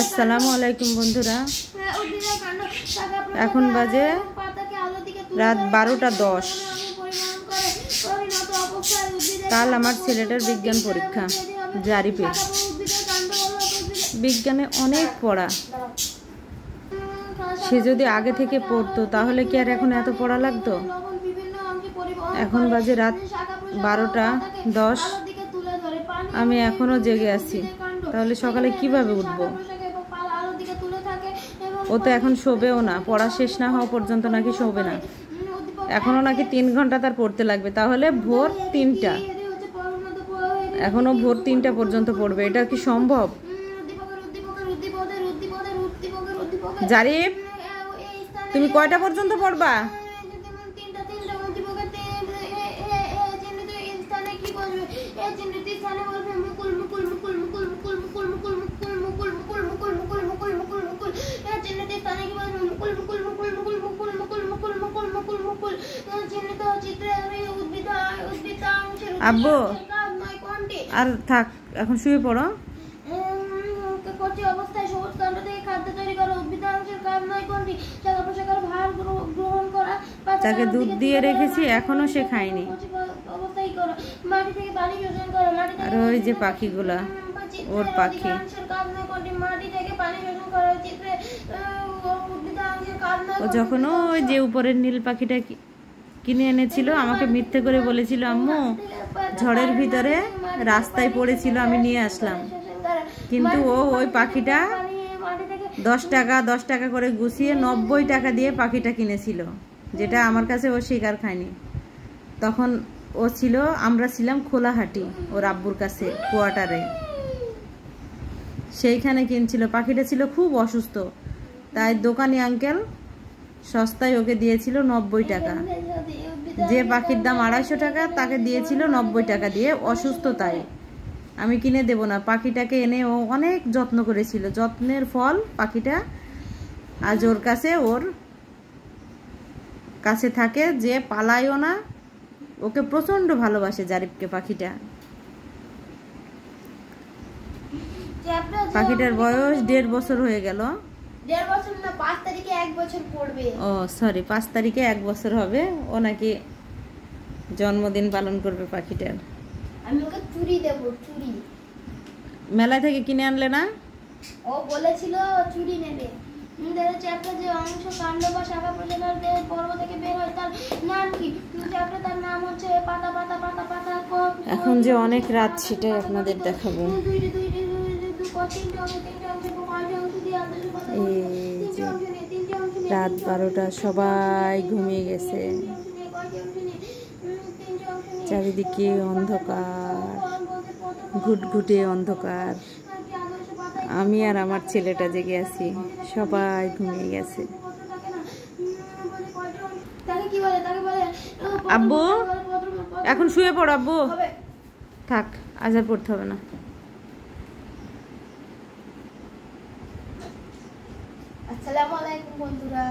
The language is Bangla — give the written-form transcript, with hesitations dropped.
আসসালামু আলাইকুম বন্ধুরা, এখন বাজে রাত 12:10। কাল আমার ছেলেটার বিজ্ঞান পরীক্ষা জারিপে। বিজ্ঞানে অনেক পড়া, সে যদি আগে থেকে পড়তো তাহলে কি আর এখন এত পড়া লাগতো? এখন বাজে রাত 12:10, আমি এখনো জেগে আছি। তাহলে সকালে কিভাবে উঠবো? ও তো এখন শোবেও না, পড়া শেষ না হওয়া পর্যন্ত নাকি শোবে না। এখনো নাকি 3 ঘন্টা তার পড়তে লাগবে, তাহলে ভোর 3টা। এখনো ভোর 3টা পর্যন্ত পড়বে, এটা কি সম্ভব? জারিফ, তুমি কয়টা পর্যন্ত পড়বা? আব্বু আর থাক, এখন শুয়ে পড়ো। তাকে দুধ দিয়ে রেখেছি, এখনো সে খায়নি। আর ওই যে পাখিগুলা, ওর পাখি। ও যখন ওই যে উপরের নীল পাখিটা কিনে এনেছিল, আমাকে মিথ্যে করে বলেছিল আম্মু ঝড়ের ভিতরে রাস্তায় পড়েছিল, আমি নিয়ে আসলাম। কিন্তু ও ওই পাখিটা 10 টাকা করে গুছিয়ে 90 টাকা দিয়ে পাখিটা কিনেছিল, যেটা আমার কাছে ও শিকার খায়নি। তখন ও ছিল, আমরা ছিলাম খোলাহাটি ওর আব্বুর কাছে কোয়ার্টারে, সেইখানে কিনছিল। পাখিটা ছিল খুব অসুস্থ, তাই দোকানি আঙ্কেল সস্তায় ওকে দিয়েছিল 90 টাকা। যে পাখির দাম 250 টাকা তাকে দিয়েছিল 90 টাকা দিয়ে, অসুস্থ তাই। আমি কিনে দেব না। পাখিটাকে এনে ও অনেক যত্ন করেছিল, যত্নের ফল পাখিটা আজ ওর কাছে থাকে, যে পালায়ও না। ওকে প্রচন্ড ভালোবাসে জারিফকে পাখিটা। পাখিটার বয়স 1.5 বছর হয়ে গেল। 1.5 বছর না, 5 তারিখে 1 বছর পড়বে। ও সরি, 5 তারিখে 1 বছর হবে। ও নাকি জন্মদিন পালন করবে পাখিটার। আমি ওকে চুড়ি দেব, চুড়ি। মেলা থেকে কিনে আনলে না? ও বলেছিল চুড়ি নেবে। চ্যাপ্টার যে অংশ কাণ্ড বা শাখা প্রশাখার পর্ব থেকে বের হয় তার নাম কি? চ্যাপ্টার তার নাম হচ্ছে পাতা পাতা পাতা পাতা। এখন যে অনেক রাত, সেটাই আপনাদের দেখাবো। রাত 12টা, সবাই ঘুমিয়ে গেছে। চারিদিকে অন্ধকার, ঘুটঘুটে অন্ধকার। আমি আর আমার ছেলেটা জেগে আছি, সবাই ঘুমিয়ে গেছে। আব্বু এখন শুয়ে পড়ো। আব্বু থাক, আজ আর পড়তে হবে না। আসসালামু আলাইকুম বন্ধুরা।